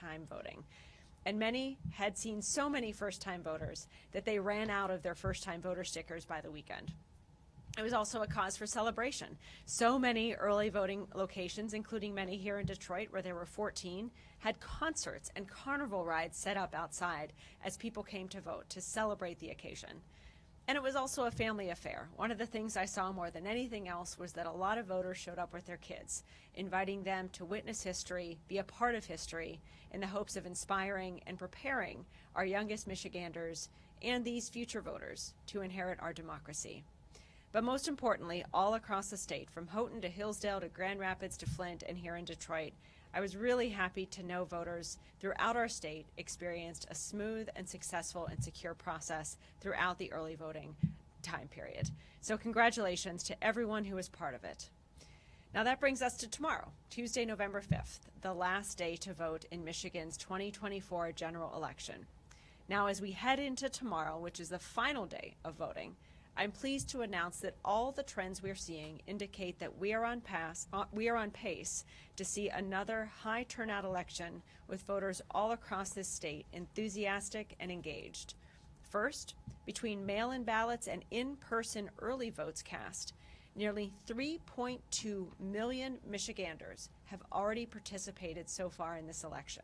first-time voting. And many had seen so many first-time voters that they ran out of their first-time voter stickers by the weekend. It was also a cause for celebration. So many early voting locations, including many here in Detroit, where there were 14, had concerts and carnival rides set up outside as people came to vote to celebrate the occasion. And it was also a family affair. One of the things I saw more than anything else was that a lot of voters showed up with their kids, inviting them to witness history, be a part of history, in the hopes of inspiring and preparing our youngest Michiganders and these future voters to inherit our democracy. But most importantly, all across the state, from Houghton to Hillsdale to Grand Rapids to Flint and here in Detroit, I was really happy to know voters throughout our state experienced a smooth and successful and secure process throughout the early voting time period. So congratulations to everyone who was part of it. Now that brings us to tomorrow, Tuesday, November 5th, the last day to vote in Michigan's 2024 general election. Now as we head into tomorrow, which is the final day of voting, I'm pleased to announce that all the trends we're seeing indicate that we are on pace to see another high turnout election with voters all across this state enthusiastic and engaged. First, between mail-in ballots and in-person early votes cast, nearly 3.2 million Michiganders have already participated so far in this election.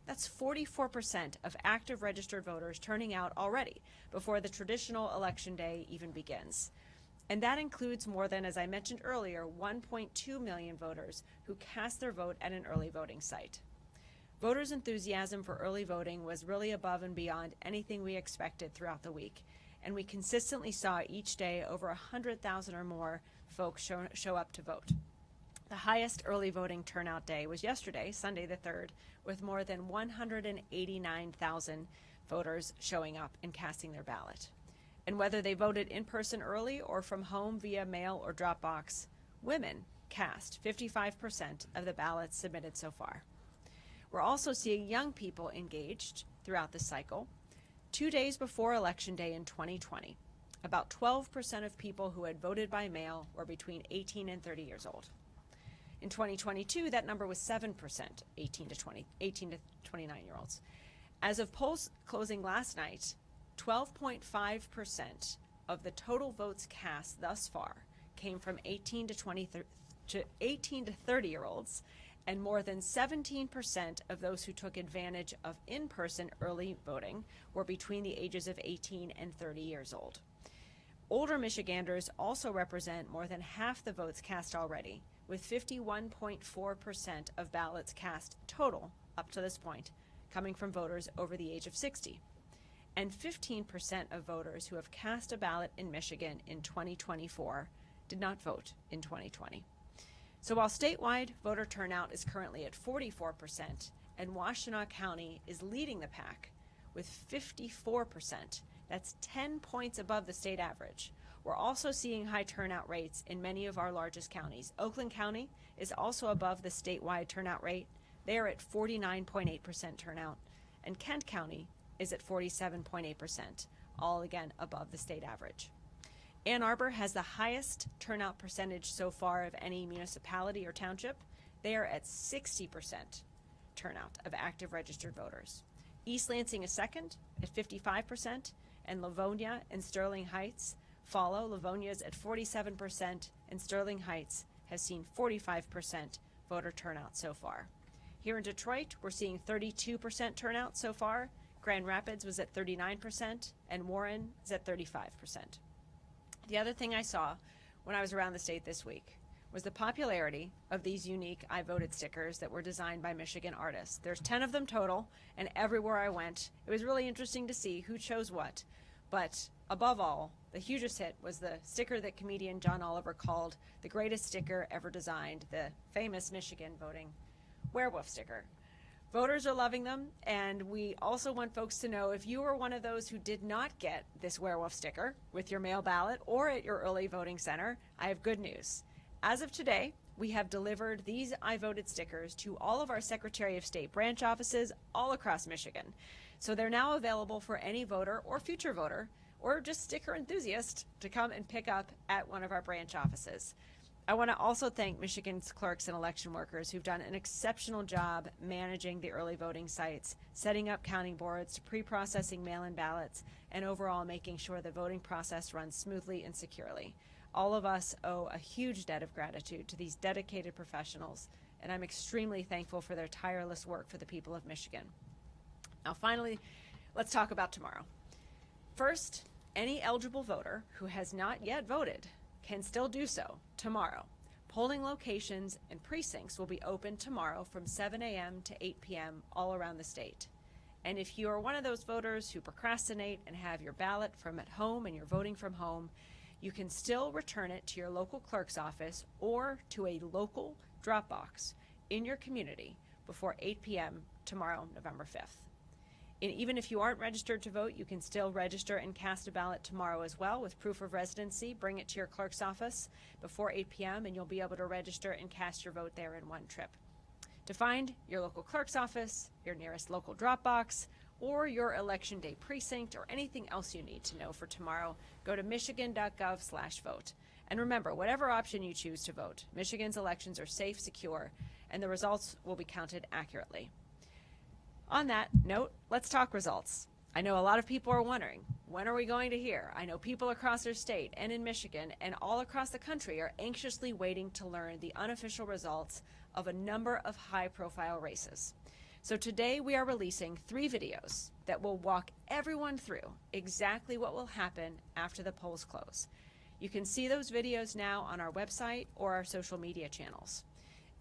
That's 44% of active registered voters turning out already before the traditional election day even begins. And that includes more than, as I mentioned earlier, 1.2 million voters who cast their vote at an early voting site. Voters' enthusiasm for early voting was really above and beyond anything we expected throughout the week, and we consistently saw each day over 100,000 or more folks show up to vote. The highest early voting turnout day was yesterday, Sunday the 3rd, with more than 189,000 voters showing up and casting their ballot. And whether they voted in person early or from home via mail or drop box, women cast 55% of the ballots submitted so far. We're also seeing young people engaged throughout the cycle. 2 days before Election Day in 2020, about 12% of people who had voted by mail were between 18 and 30 years old. In 2022, that number was 7%, 18 to 29-year-olds. As of polls closing last night, 12.5% of the total votes cast thus far came from 18 to 30-year-olds, and more than 17% of those who took advantage of in-person early voting were between the ages of 18 and 30 years old. Older Michiganders also represent more than half the votes cast already, with 51.4% of ballots cast total up to this point coming from voters over the age of 60. And 15% of voters who have cast a ballot in Michigan in 2024 did not vote in 2020. So while statewide voter turnout is currently at 44% and Washtenaw County is leading the pack with 54%, that's 10 points above the state average. We're also seeing high turnout rates in many of our largest counties. Oakland County is also above the statewide turnout rate. They are at 49.8% turnout, and Kent County is at 47.8%, all again above the state average. Ann Arbor has the highest turnout percentage so far of any municipality or township. They are at 60% turnout of active registered voters. East Lansing is second at 55%, and Livonia and Sterling Heights follow. Livonia is at 47%, and Sterling Heights has seen 45% voter turnout so far. Here in Detroit, we're seeing 32% turnout so far. Grand Rapids was at 39%, and Warren is at 35%. The other thing I saw when I was around the state this week was the popularity of these unique I voted stickers that were designed by Michigan artists. There's 10 of them total, and everywhere I went, it was really interesting to see who chose what. But above all, the hugest hit was the sticker that comedian John Oliver called the greatest sticker ever designed, the famous Michigan voting werewolf sticker. Voters are loving them, and we also want folks to know if you were one of those who did not get this werewolf sticker with your mail ballot or at your early voting center, I have good news. As of today, we have delivered these I voted stickers to all of our Secretary of State branch offices all across Michigan. So they're now available for any voter or future voter or just sticker enthusiast to come and pick up at one of our branch offices. I want to also thank Michigan's clerks and election workers who've done an exceptional job managing the early voting sites, setting up counting boards, pre-processing mail-in ballots, and overall making sure the voting process runs smoothly and securely. All of us owe a huge debt of gratitude to these dedicated professionals, and I'm extremely thankful for their tireless work for the people of Michigan. Now finally, let's talk about tomorrow. First, any eligible voter who has not yet voted can still do so tomorrow. Polling locations and precincts will be open tomorrow from 7 a.m. to 8 p.m. all around the state. And if you are one of those voters who procrastinate and have your ballot from at home and you're voting from home, you can still return it to your local clerk's office or to a local drop box in your community before 8 p.m. tomorrow, November 5th. And even if you aren't registered to vote, you can still register and cast a ballot tomorrow as well with proof of residency. Bring it to your clerk's office before 8 p.m. and you'll be able to register and cast your vote there in one trip. To find your local clerk's office, your nearest local drop box, or your election day precinct, or anything else you need to know for tomorrow, go to michigan.gov/vote. And remember, whatever option you choose to vote, Michigan's elections are safe, secure, and the results will be counted accurately. On that note, let's talk results. I know a lot of people are wondering, when are we going to hear? I know people across our state and in Michigan and all across the country are anxiously waiting to learn the unofficial results of a number of high-profile races. So today we are releasing 3 videos that will walk everyone through exactly what will happen after the polls close. You can see those videos now on our website or our social media channels.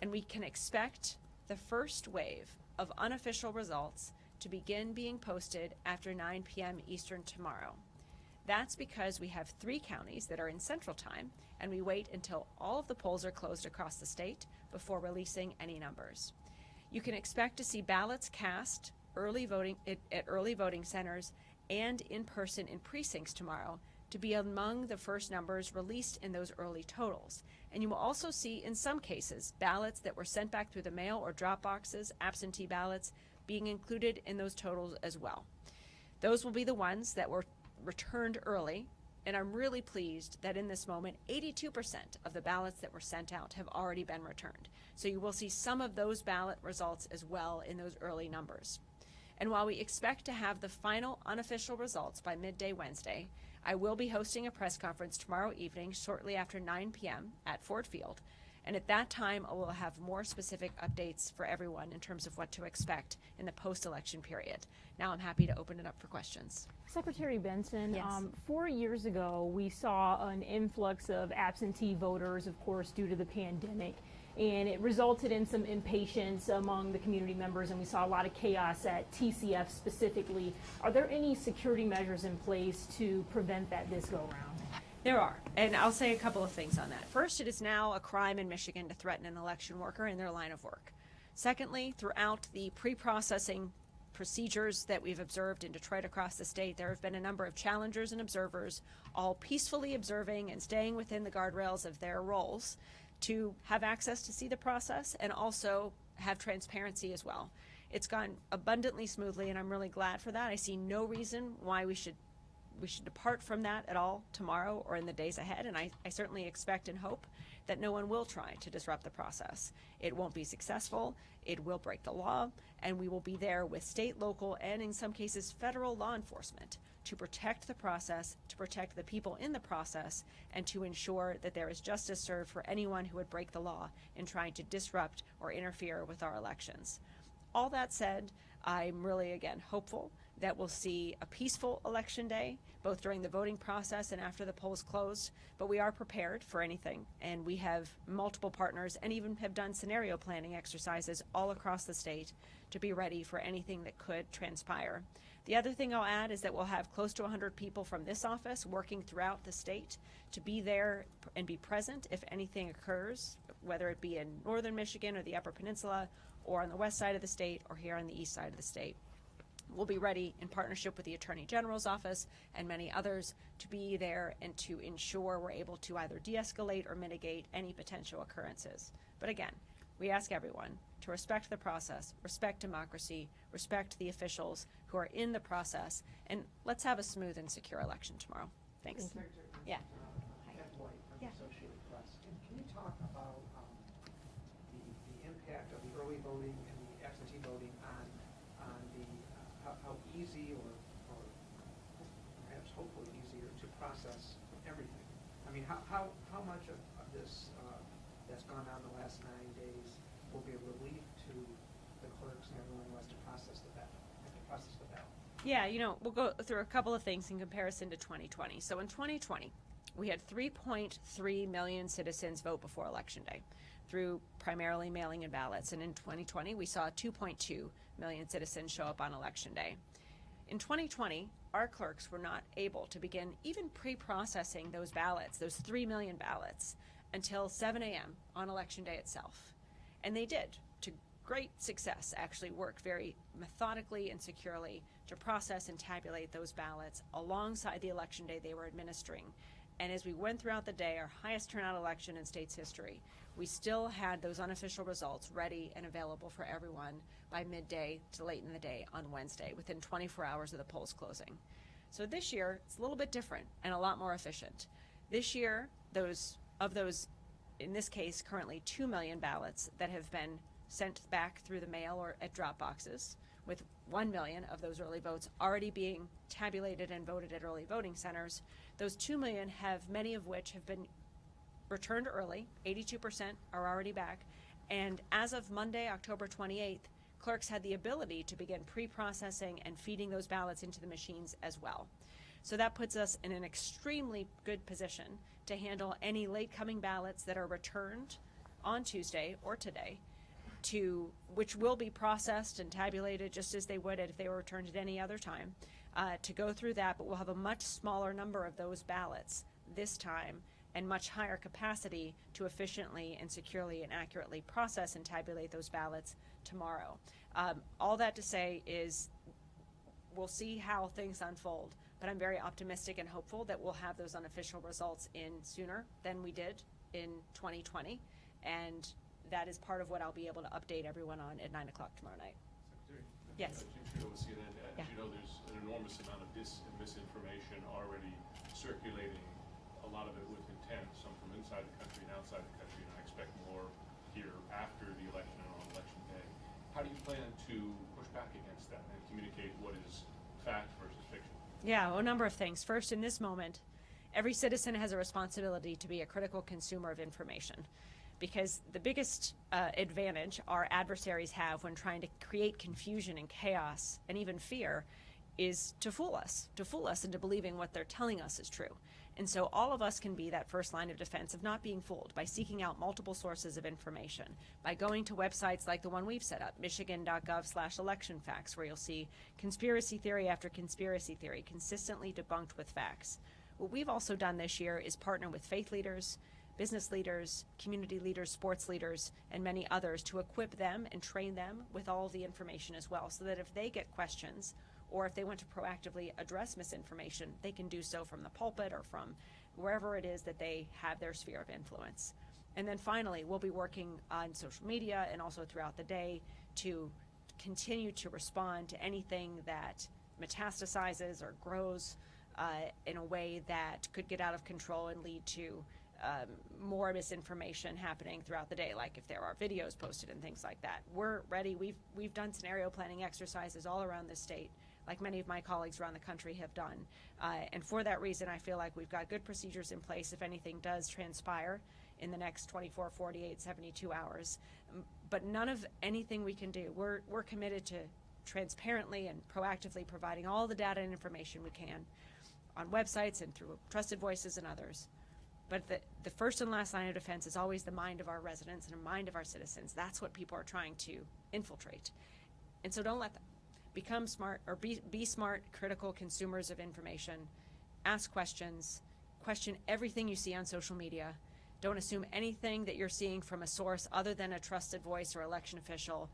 And we can expect the first wave of unofficial results to begin being posted after 9 p.m. Eastern tomorrow. That's because we have 3 counties that are in Central Time, and we wait until all of the polls are closed across the state before releasing any numbers. You can expect to see ballots cast at early voting centers and in person in precincts tomorrow to be among the first numbers released in those early totals. And you will also see, in some cases, ballots that were sent back through the mail or drop boxes, absentee ballots, being included in those totals as well. Those will be the ones that were returned early, and I'm really pleased that in this moment, 82% of the ballots that were sent out have already been returned. So you will see some of those ballot results as well in those early numbers. And while we expect to have the final unofficial results by midday Wednesday, I will be hosting a press conference tomorrow evening shortly after 9 p.m. at Ford Field. And at that time, I will have more specific updates for everyone in terms of what to expect in the post-election period. Now I'm happy to open it up for questions. Secretary Benson, Yes. 4 years ago, we saw an influx of absentee voters, of course, due to the pandemic. And it resulted in some impatience among the community members, and we saw a lot of chaos at TCF specifically. Are there any security measures in place to prevent that this go around? There are, and I'll say a couple of things on that. First, it is now a crime in Michigan to threaten an election worker in their line of work. Secondly, throughout the pre-processing procedures that we've observed in Detroit across the state, there have been a number of challengers and observers all peacefully observing and staying within the guardrails of their roles to have access to see the process and also have transparency as well. It's gone abundantly smoothly, and I'm really glad for that. I see no reason why we should depart from that at all tomorrow or in the days ahead, and I certainly expect and hope that no one will try to disrupt the process. It won't be successful, it will break the law, and we will be there with state, local, and in some cases federal law enforcement to protect the process, to protect the people in the process, and to ensure that there is justice served for anyone who would break the law in trying to disrupt or interfere with our elections. All that said, I'm really, again, hopeful that we'll see a peaceful election day, both during the voting process and after the polls close, but we are prepared for anything, and we have multiple partners and even have done scenario planning exercises all across the state to be ready for anything that could transpire. The other thing I'll add is that we'll have close to 100 people from this office working throughout the state to be there and be present if anything occurs, whether it be in northern Michigan or the Upper Peninsula or on the west side of the state or here on the east side of the state. We'll be ready in partnership with the Attorney General's office and many others to be there and to ensure we're able to either de-escalate or mitigate any potential occurrences. But again, we ask everyone to respect the process, respect democracy, respect the officials who are in the process, and let's have a smooth and secure election tomorrow. Thanks. Yeah. Yeah. Associated Press. Can you talk about the impact of the early voting and the absentee voting on the how easy or perhaps hopefully easier to process everything? I mean, how much of this that's gone on the last 9 days will be a relief to the clerks and everyone who has to process the ballot? Yeah, we'll go through a couple of things in comparison to 2020. So in 2020, we had 3.3 million citizens vote before Election Day through primarily mailing in ballots. And in 2020, we saw 2.2 million citizens show up on Election Day. In 2020, our clerks were not able to begin even pre-processing those ballots, those 3 million ballots, until 7 a.m. on Election Day itself. And they did, to great success, actually worked very methodically and securely to process and tabulate those ballots alongside the Election Day they were administering. And as we went throughout the day, our highest turnout election in state's history, we still had those unofficial results ready and available for everyone by midday to late in the day on Wednesday, within 24 hours of the polls closing. So this year, it's a little bit different and a lot more efficient. This year, those, in this case, currently 2 million ballots that have been sent back through the mail or at drop boxes, with 1 million of those early votes already being tabulated and voted at early voting centers. Those 2 million have, many of which have been returned early, 82% are already back, and as of Monday, October 28th, clerks had the ability to begin pre-processing and feeding those ballots into the machines as well. So that puts us in an extremely good position to handle any late-coming ballots that are returned on Tuesday or today, which will be processed and tabulated just as they would if they were returned at any other time, to go through that, but we'll have a much smaller number of those ballots this time and much higher capacity to efficiently and securely and accurately process and tabulate those ballots tomorrow. All that to say is we'll see how things unfold, but I'm very optimistic and hopeful that we'll have those unofficial results in sooner than we did in 2020, and that is part of what I'll be able to update everyone on at 9 o'clock tomorrow night. Secretary? Yes. Jim Trudeau with CNN. As Yeah. you know, there's an enormous amount of misinformation already circulating, a lot of it with intent, some from inside the country and outside the country, and I expect more here after the election and on Election Day. How do you plan to push back against that and communicate what is fact versus fiction? Yeah, well, a number of things. First, in this moment, every citizen has a responsibility to be a critical consumer of information, because the biggest advantage our adversaries have when trying to create confusion and chaos and even fear is to fool us into believing what they're telling us is true. And so all of us can be that first line of defense of not being fooled by seeking out multiple sources of information, by going to websites like the one we've set up, michigan.gov/electionfacts, where you'll see conspiracy theory after conspiracy theory consistently debunked with facts. What we've also done this year is partner with faith leaders, business leaders, community leaders, sports leaders, and many others to equip them and train them with all of the information as well, so that if they get questions or if they want to proactively address misinformation, they can do so from the pulpit or from wherever it is that they have their sphere of influence. And then finally, we'll be working on social media and also throughout the day to continue to respond to anything that metastasizes or grows in a way that could get out of control and lead to more misinformation happening throughout the day, like if there are videos posted and things like that. We're ready. We've done scenario planning exercises all around the state, like many of my colleagues around the country have done. And for that reason, I feel like we've got good procedures in place if anything does transpire in the next 24, 48, 72 hours. But none of anything we can do. We're committed to transparently and proactively providing all the data and information we can on websites and through trusted voices and others. But the first and last line of defense is always the mind of our residents and the mind of our citizens. That's what people are trying to infiltrate. And so don't let them. Become smart, or be smart, critical consumers of information. Ask questions. Question everything you see on social media. Don't assume anything that you're seeing from a source other than a trusted voice or election official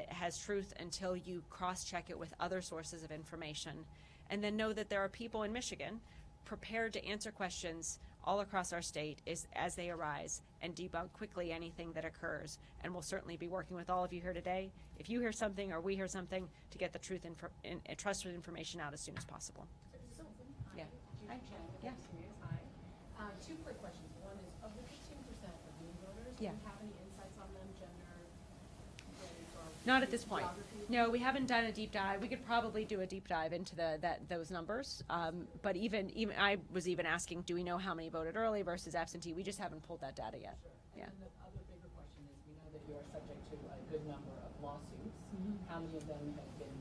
has truth until you cross-check it with other sources of information. And then know that there are people in Michigan prepared to answer questions all across our state as they arise and debunk quickly anything that occurs. And we'll certainly be working with all of you here today, if you hear something or we hear something, to get the truth and trusted information out as soon as possible. Hi. Yeah. Judy Hi. Chang with Yeah. ABC News. Hi. Two quick questions. One is, of the 15% of new Yeah. Do you have any insights on them, gender, race, or Not at this point. geography? No, we haven't done a deep dive. We could probably do a deep dive into those numbers. But even I was even asking, do we know how many voted early versus absentee? We just haven't pulled that data yet. Sure. Yeah. And then the other bigger question is, we know that you are subject to a good number of lawsuits. Mm-hmm. How many of them have been,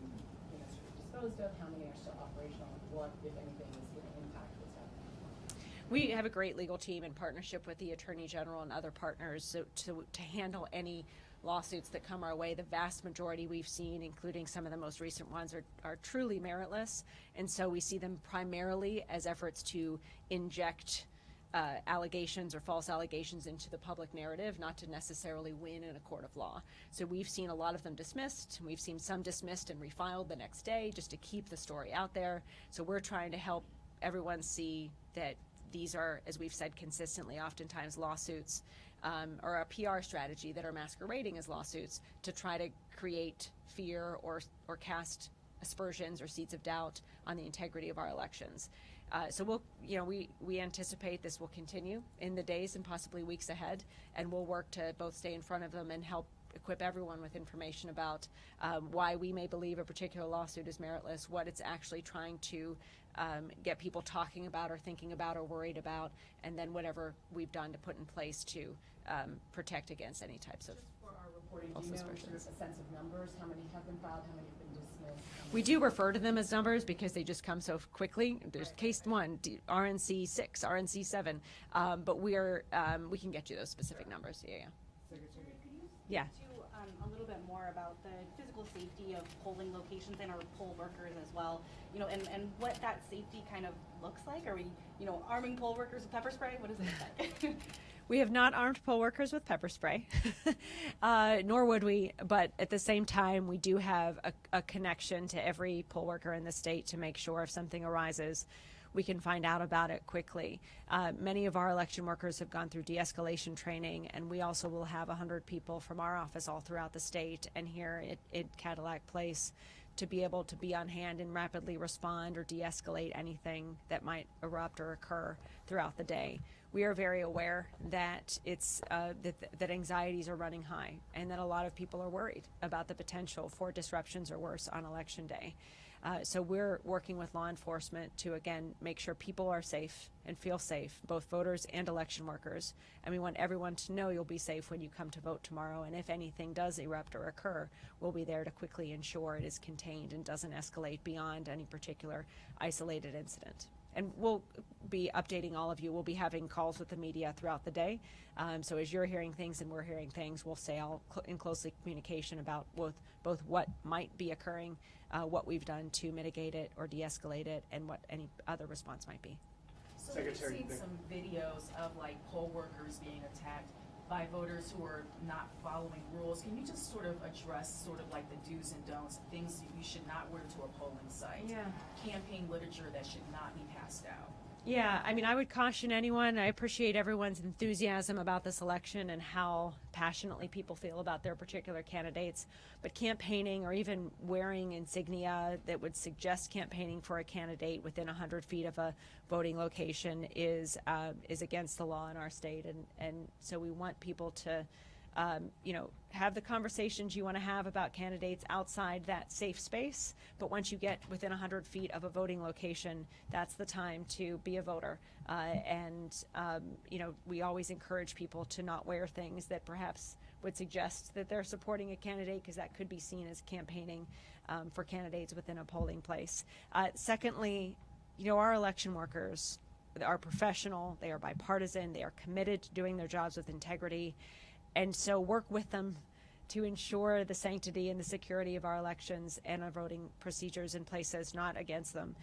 sort of disposed of? How many are still operational? What, if anything, is going to impact what's happening? We have a great legal team in partnership with the Attorney General and other partners to handle any lawsuits that come our way. The vast majority we've seen, including some of the most recent ones, are truly meritless, and so we see them primarily as efforts to inject allegations or false allegations into the public narrative, not to necessarily win in a court of law. So we've seen a lot of them dismissed. We've seen some dismissed and refiled the next day just to keep the story out there. So we're trying to help everyone see that these are, as we've said consistently, oftentimes lawsuits or a PR strategy that are masquerading as lawsuits to try to create fear or cast aspersions or seeds of doubt on the integrity of our elections. So we anticipate this will continue in the days and possibly weeks ahead, and we'll work to both stay in front of them and help equip everyone with information about why we may believe a particular lawsuit is meritless, what it's actually trying to get people talking about or thinking about or worried about, and then whatever we've done to put in place to protect against any types of Just for our reporting, false do you know sort of aspersions. a sense of numbers? How many have been filed? How many have been dismissed? We do refer to them as numbers because they just come so quickly. There's case 1, RNC 6, RNC 7, but we can get you those specific numbers. Yeah. Secretary. Could you Yeah. speak to a little bit more about the physical safety of polling locations and our poll workers as well? And what that safety kind of looks like? Are we, arming poll workers with pepper spray? What does it look like? We have not armed poll workers with pepper spray, nor would we, but at the same time, we do have a connection to every poll worker in the state to make sure if something arises, we can find out about it quickly. Many of our election workers have gone through de-escalation training, and we also will have 100 people from our office all throughout the state and here at Cadillac Place to be able to be on hand and rapidly respond or de-escalate anything that might erupt or occur throughout the day. We are very aware that it's that anxieties are running high and that a lot of people are worried about the potential for disruptions or worse on election day. So we're working with law enforcement to, again, make sure people are safe and feel safe, both voters and election workers. And we want everyone to know you'll be safe when you come to vote tomorrow. And if anything does erupt or occur, we'll be there to quickly ensure it is contained and doesn't escalate beyond any particular isolated incident. And we'll be updating all of you. We'll be having calls with the media throughout the day. So as you're hearing things and we're hearing things, we'll stay all in close communication about both what might be occurring, what we've done to mitigate it or de-escalate it, and what any other response might be. So Secretary, we've seen some videos of poll workers being attacked by voters who are not following rules. Can you just sort of address the do's and don'ts, things you should not wear to a polling site? Yeah. Campaign literature that should not be passed out. Yeah, I mean, I would caution anyone. I appreciate everyone's enthusiasm about this election and how passionately people feel about their particular candidates. But campaigning or even wearing insignia that would suggest campaigning for a candidate within 100 feet of a voting location is against the law in our state. And so we want people to have the conversations you want to have about candidates outside that safe space. But once you get within 100 feet of a voting location, that's the time to be a voter. We always encourage people to not wear things that perhaps would suggest that they're supporting a candidate, because that could be seen as campaigning for candidates within a polling place. Secondly, our election workers are professional, they are bipartisan, they are committed to doing their jobs with integrity. And so work with them to ensure the sanctity and the security of our elections and our voting procedures in places, not against them.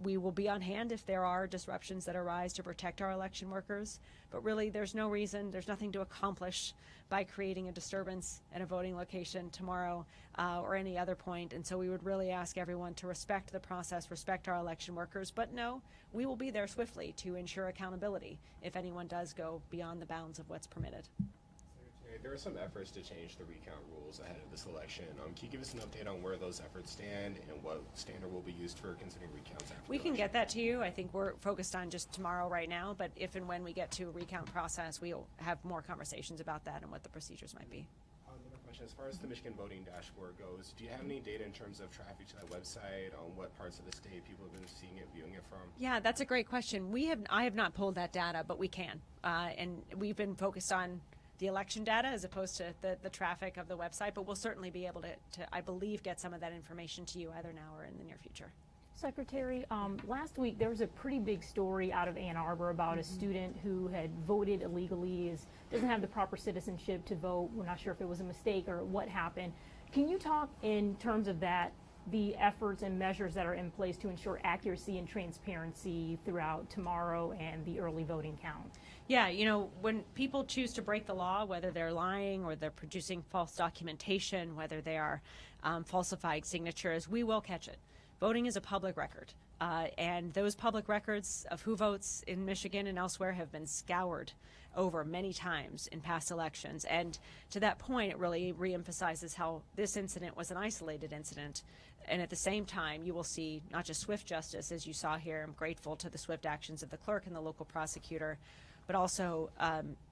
We will be on hand if there are disruptions that arise to protect our election workers, but really there's nothing to accomplish by creating a disturbance at a voting location tomorrow or any other point. And so we would really ask everyone to respect the process, respect our election workers, but no, we will be there swiftly to ensure accountability if anyone does go beyond the bounds of what's permitted. Secretary, Secretary, there are some efforts to change the recount rules ahead of this election. Can you give us an update on where those efforts stand and what standard will be used for considering recounts after We the can election? get that to you. I think we're focused on just tomorrow right now, but if and when we get to a recount process, we'll have more conversations about that and what the procedures might be. Another question, as far as the Michigan voting dashboard goes, do you have any data in terms of traffic to that website, on what parts of the state people have been seeing it, viewing it from? Yeah, that's a great question. I have not pulled that data, but we can. And we've been focused on the election data as opposed to the traffic of the website, but we'll certainly be able to, I believe, get some of that information to you either now or in the near future. Secretary, last week there was a pretty big story out of Ann Arbor about a student who had voted illegally, doesn't have the proper citizenship to vote. We're not sure if it was a mistake or what happened. Can you talk in terms of that, the efforts and measures that are in place to ensure accuracy and transparency throughout tomorrow and the early voting count? Yeah, you know, when people choose to break the law, whether they're lying or they're producing false documentation, whether they are falsifying signatures, we will catch it. Voting is a public record, and those public records of who votes in Michigan and elsewhere have been scoured over many times in past elections. And to that point, it really reemphasizes how this incident was an isolated incident. And at the same time, you will see not just swift justice, as you saw here. I'm grateful to the swift actions of the clerk and the local prosecutor, but also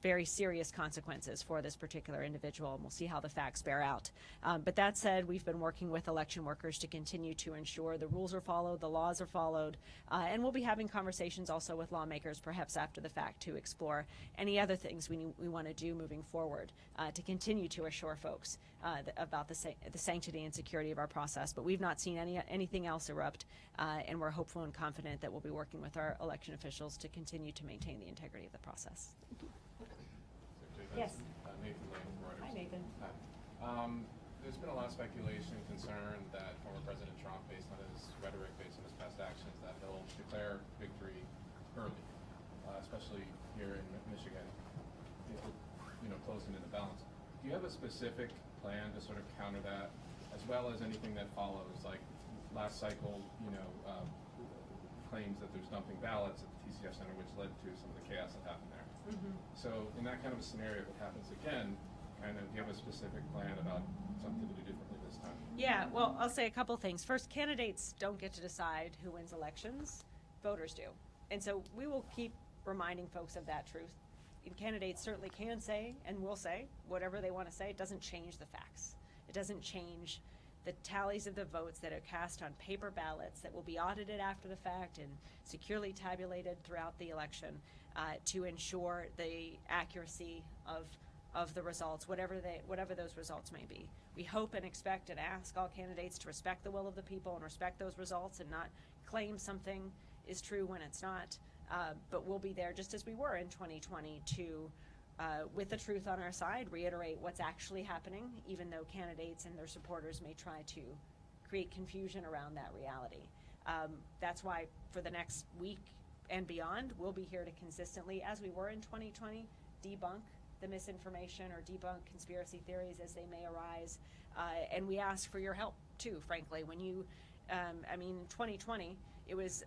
very serious consequences for this particular individual, and we'll see how the facts bear out. But that said, we've been working with election workers to continue to ensure the rules are followed, the laws are followed, and we'll be having conversations also with lawmakers, perhaps after the fact, to explore any other things we want to do moving forward to continue to assure folks about the sanctity and security of our process. But we've not seen anything else erupt, and we're hopeful and confident that we'll be working with our election officials to continue to maintain the integrity of the process. Secretary Yes. Benson, Nathan Lane from Reuters. Hi, Nathan. Hi. There's been a lot of speculation and concern that former President Trump, based on his rhetoric, based on his past actions, that he'll declare victory early, especially here in Michigan, if we're, closing in the balance. Do you have a specific plan to sort of counter that, as well as anything that follows, like last cycle, claims that there's dumping ballots at the TCF Center, which led to some of the chaos that happened there. So in that kind of a scenario, if it happens again, do you have a specific plan about something to do differently this time? Yeah, well, I'll say a couple things. First, candidates don't get to decide who wins elections. Voters do. And so we will keep reminding folks of that truth. And candidates certainly can say and will say whatever they want to say. It doesn't change the facts. It doesn't change the tallies of the votes that are cast on paper ballots that will be audited after the fact and securely tabulated throughout the election to ensure the accuracy of the results, whatever those results may be. We hope and expect and ask all candidates to respect the will of the people and respect those results and not claim something is true when it's not. But we'll be there just as we were in 2020 to, with the truth on our side, reiterate what's actually happening, even though candidates and their supporters may try to create confusion around that reality. That's why for the next week and beyond, we'll be here to consistently, as we were in 2020, debunk the misinformation or debunk conspiracy theories as they may arise. And we ask for your help too, frankly. When you, in 2020, it was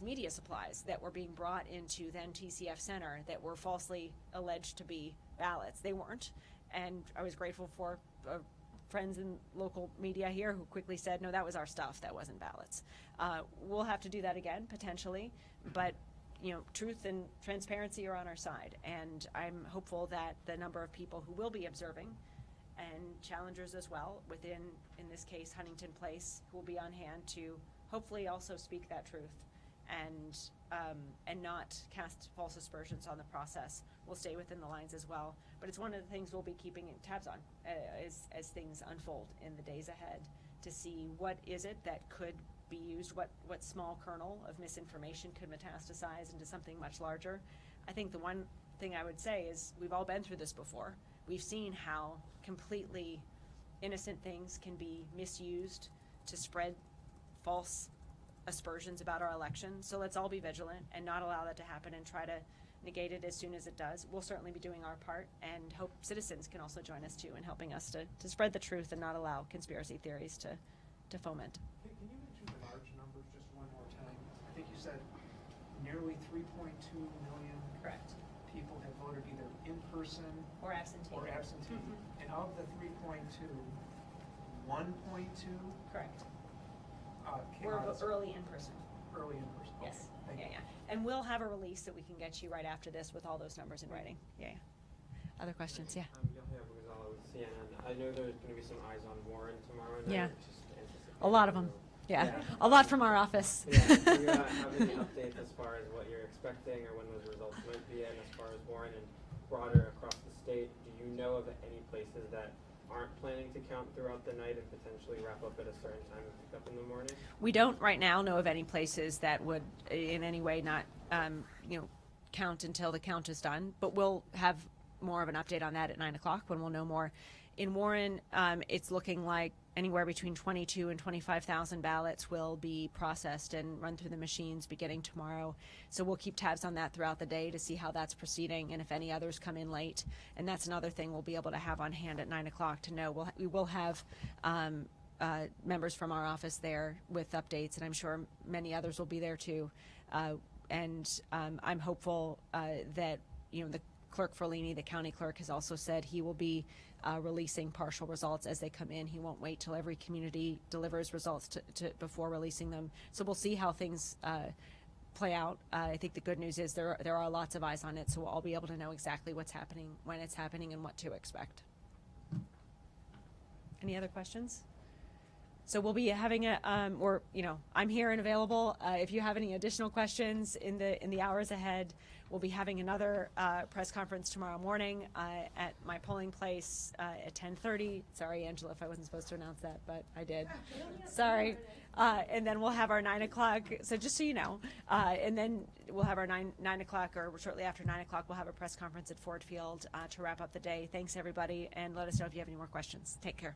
media supplies that were being brought into then TCF Center that were falsely alleged to be ballots. They weren't, and I was grateful for friends in local media here who quickly said, no, that was our stuff, that wasn't ballots. We'll have to do that again, potentially, but truth and transparency are on our side, and I'm hopeful that the number of people who will be observing, and challengers as well, within, in this case, Huntington Place, who will be on hand to hopefully also speak that truth and not cast false aspersions on the process, will stay within the lines as well. But it's one of the things we'll be keeping tabs on as things unfold in the days ahead, to see what is it that could be used, what small kernel of misinformation could metastasize into something much larger. I think the one thing I would say is we've all been through this before. We've seen how completely innocent things can be misused to spread false aspersions about our election. So let's all be vigilant and not allow that to happen and try to negate it as soon as it does. We'll certainly be doing our part, and hope citizens can also join us too in helping us to spread the truth and not allow conspiracy theories to foment. Can you mention the large numbers just one more time? I think you said nearly 3.2 million Correct. people have voted either in person Or absentee. or absentee. Mhm. And of the 3.2, 1.2 Correct. came We're out as early in person. early in person. Okay, Yes. thank Yeah, you. yeah. And we'll have a release that we can get you right after this with all those numbers in writing. Yeah, yeah. Other questions? Yeah. Yahya Gonzalo with CNN. I know there's going to be some eyes on Warren tomorrow night. Yeah. Just anticipating, A lot of them. so- Yeah. A lot from our office. Yeah. Do you have any updates as far as what you're expecting or when those results might be in as far as Warren and broader across the state? Do you know of any places that aren't planning to count throughout the night and potentially wrap up at a certain time and pick up in the morning? We don't right now know of any places that would in any way not, count until the count is done, but we'll have more of an update on that at 9 o'clock when we'll know more. In Warren, it's looking like anywhere between 22 and 25,000 ballots will be processed and run through the machines beginning tomorrow. So we'll keep tabs on that throughout the day to see how that's proceeding and if any others come in late. And that's another thing we'll be able to have on hand at 9 o'clock to know. We will have members from our office there with updates, and I'm sure many others will be there too. I'm hopeful that the Clerk Ferlini, the county clerk, has also said he will be releasing partial results as they come in. He won't wait till every community delivers results before releasing them. So we'll see how things play out. I think the good news is there are lots of eyes on it, so we'll all be able to know exactly what's happening, when it's happening, and what to expect. Any other questions? So we'll be having I'm here and available. If you have any additional questions in the hours ahead, we'll be having another press conference tomorrow morning at my polling place at 10:30. Sorry, Angela, if I wasn't supposed to announce that, but I did. Sorry. And then we'll have our 9 o'clock. So just so you know, and then we'll have our 9 o'clock, or shortly after 9 o'clock, we'll have a press conference at Ford Field to wrap up the day. Thanks, everybody, and let us know if you have any more questions. Take care.